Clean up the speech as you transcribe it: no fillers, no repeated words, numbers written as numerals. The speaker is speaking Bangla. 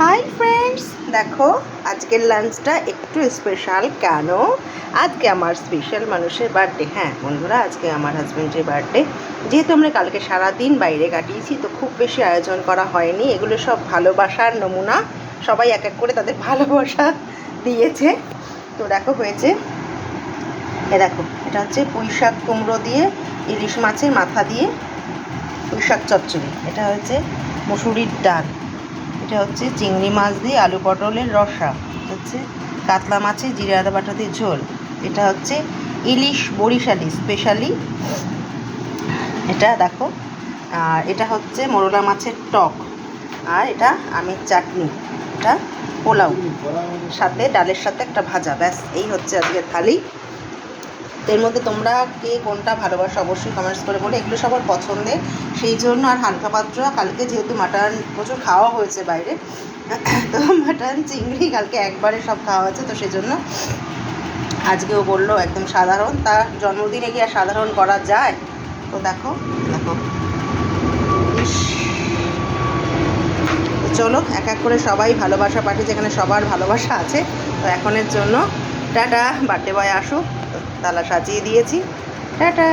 হাই ফ্রেন্ডস, দেখো আজকের লাঞ্চটা একটু স্পেশাল। কেন? আজকে আমার স্পেশাল মানুষের বার্থডে। হ্যাঁ বন্ধুরা, আজকে আমার হাজব্যান্ডের বার্থডে। যেহেতু আমরা কালকে সারাদিন বাইরে কাটিয়েছি, তো খুব বেশি আয়োজন করা হয়নি। এগুলো সব ভালোবাসার নমুনা, সবাই এক এক করে তাদের ভালোবাসা দিয়েছে। তো দেখো হয়েছে, দেখো এটা হচ্ছে পুঁই শাক কুমড়ো দিয়ে ইলিশ মাছের মাথা দিয়ে পুঁই শাক চচ্চড়ি। এটা হচ্ছে মুসুরির ডাল। এটা হচ্ছে চিংড়ি মাছ দিয়ে আলু পটলের রসা। হচ্ছে কাতলা মাছের জিরে আদা বাটা দিয়ে ঝোল। এটা হচ্ছে ইলিশ বরিশালি স্পেশালি, এটা দেখো। আর এটা হচ্ছে মোরলা মাছের টক। আর এটা আমের চাটনি। এটা পোলাও, সাথে ডালের সাথে একটা ভাজা। ব্যাস, এই হচ্ছে আজকের থালি। এর মধ্যে তোমরা কে কোনটা ভালোবাসো অবশ্যই কমেন্টস করে বলে। এগুলো সবার পছন্দের, সেই জন্য। আর হালকা পাত্রা কালকে যেহেতু মাটন প্রচুর খাওয়া হয়েছে বাইরে, তো মাটন চিংড়ি কালকে একবারে সব খাওয়া হয়েছে, তো সেই জন্য আজকেও বললো একদম সাধারণ। তার জন্মদিনে কি আর সাধারণ করা যায়? তো দেখো দেখো, চলো এক এক করে সবাই ভালোবাসা পাঠিয়ে, যেখানে সবার ভালোবাসা আছে। তো এখনের জন্য টাটা। বার্থডে বয় আসুক, তালা সাজিয়ে দিয়েছি। টাটা।